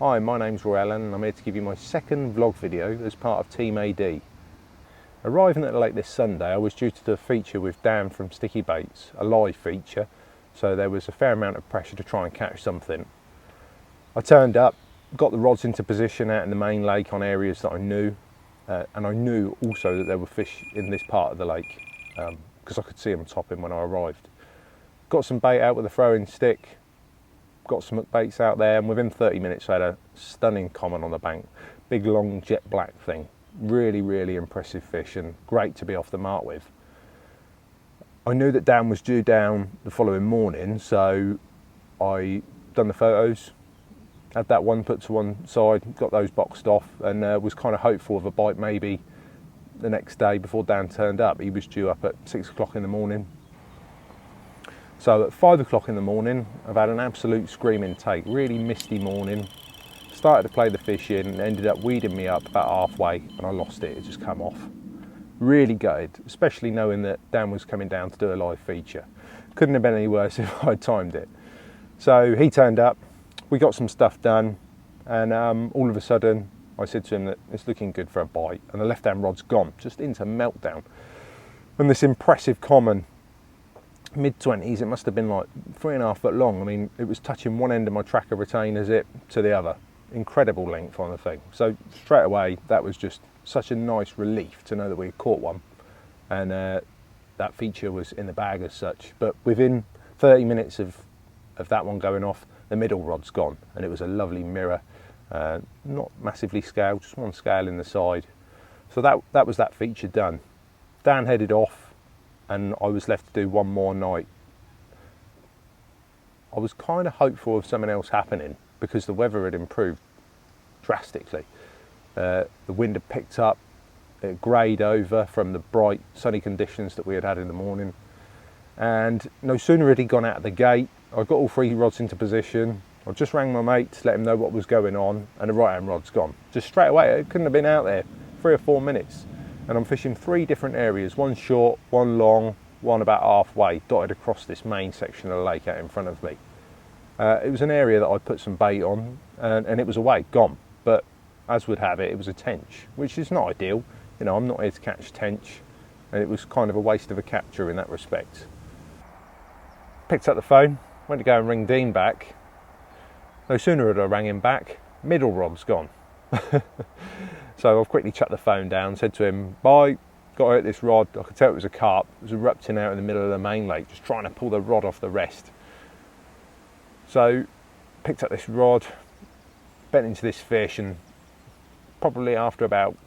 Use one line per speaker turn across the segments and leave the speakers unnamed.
Hi, my name's Roy Allen and I'm here to give you my second vlog video as part of Team AD. Arriving at the lake this Sunday, I was due to do a feature with Dan from Sticky Baits, a live feature, so there was a fair amount of pressure to try and catch something. I turned up, got the rods into position out in the main lake on areas that I knew, and I knew also that there were fish in this part of the lake because I could see them topping when I arrived. Got some bait out with a throwing stick, got some hook baits out there, and within 30 minutes I had a stunning common on the bank. Big long jet black thing. Really impressive fish and great to be off the mark with. I knew that Dan was due down the following morning, so I done the photos, had that one put to one side, got those boxed off, and was kind of hopeful of a bite maybe the next day before Dan turned up. He was due up at 6 o'clock in the morning. So at 5 o'clock in the morning, I've had an absolute screaming take, really misty morning. Started to play the fish in and ended up weeding me up about halfway and I lost it, it just come off. Really gutted, especially knowing that Dan was coming down to do a live feature. Couldn't have been any worse if I'd timed it. So he turned up, we got some stuff done, and all of a sudden I said to him that it's looking good for a bite, and the left hand rod's gone, just into meltdown. And this impressive common, mid-20s, it must have been like 3.5 foot long. I mean, it was touching one end of my tracker retainer zip to the other. Incredible length on the thing. So straight away, that was just such a nice relief to know that we had caught one, and that feature was in the bag as such. But within 30 minutes of that one going off, the middle rod's gone, and it was a lovely mirror, not massively scaled, just one scale in the side. So that was that feature done. Dan headed off, and I was left to do one more night. I was kind of hopeful of something else happening because the weather had improved drastically. The wind had picked up, it greyed over from the bright sunny conditions that we had had in the morning. And no sooner had he gone out of the gate, I got all 3 rods into position. I just rang my mate to let him know what was going on, and the right hand rod's gone. Just straight away, it couldn't have been out there 3 or 4 minutes. And I'm fishing 3 different areas, one short, one long, one about halfway, dotted across this main section of the lake out in front of me. It was an area that I put some bait on, and it was away, gone. But as would have it, it was a tench, which is not ideal. You know, I'm not here to catch tench, and it was kind of a waste of a capture in that respect. Picked up the phone, went to go and ring Dean back. No sooner had I rang him back, middle rod's gone. So I've quickly chucked the phone down, said to him, bye, got out this rod. I could tell it was a carp. It was erupting out in the middle of the main lake, just trying to pull the rod off the rest. So picked up this rod, bent into this fish, and probably after about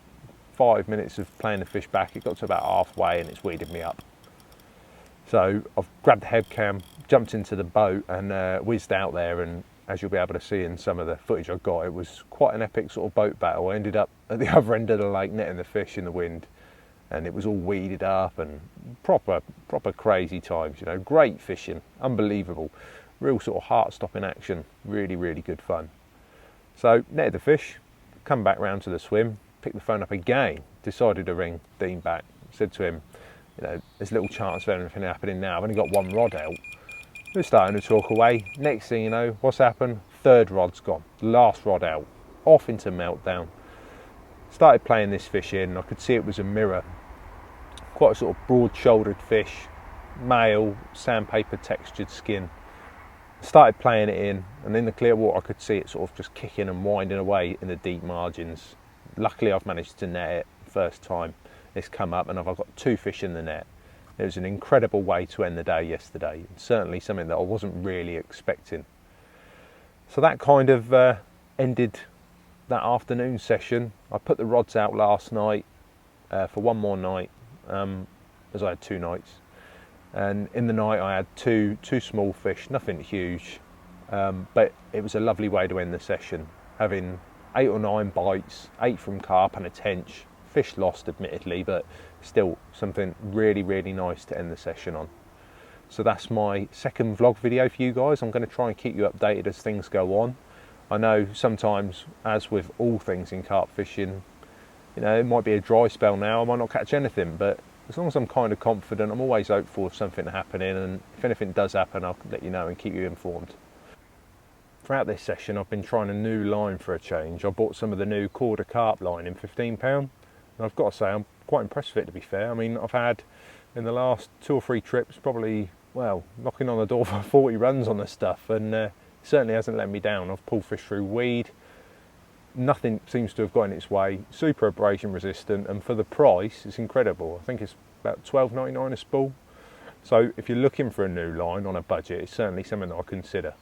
5 minutes of playing the fish back, it got to about halfway and it's weeded me up. So I've grabbed the head cam, jumped into the boat and whizzed out there, and as you'll be able to see in some of the footage I got, it was quite an epic sort of boat battle. I ended up at the other end of the lake netting the fish in the wind, and it was all weeded up and proper crazy times, you know. Great fishing, unbelievable, real sort of heart-stopping action, really good fun. So netted the fish, come back round to the swim, picked the phone up again, decided to ring Dean back, said to him, you know, there's little chance of anything happening now, I've only got one rod out. We're starting to talk away. Next thing you know, what's happened? 3rd rod's gone, last rod out, off into meltdown. Started playing this fish in, I could see it was a mirror. Quite a sort of broad-shouldered fish, male, sandpaper textured skin. Started playing it in, and in the clear water I could see it sort of just kicking and winding away in the deep margins. Luckily I've managed to net it first time it's come up, and I've got 2 fish in the net. It was an incredible way to end the day yesterday, certainly something that I wasn't really expecting. So that kind of ended that afternoon session. I put the rods out last night for one more night, as I had 2 nights. And in the night I had two small fish, nothing huge, but it was a lovely way to end the session, having 8 or 9 bites, 8 from carp and a tench. Fish lost admittedly, but still something really nice to end the session on. So that's my second vlog video for you guys. I'm going to try and keep you updated as things go on. I know sometimes, as with all things in carp fishing, you know, it might be a dry spell now, I might not catch anything, but as long as I'm kind of confident, I'm always hopeful of something happening, and if anything does happen, I'll let you know and keep you informed. throughout this session I've been trying a new line for a change. I bought some of the new quarter carp line in £15, and I've got to say I'm quite impressed with it, to be fair. I mean, I've had in the last 2 or 3 trips probably, well, knocking on the door for 40 runs on the stuff, and it certainly hasn't let me down. I've pulled fish through weed, nothing seems to have got in its way, super abrasion resistant, and for the price it's incredible. I think it's about £12.99 a spool. So if you're looking for a new line on a budget, it's certainly something that I consider.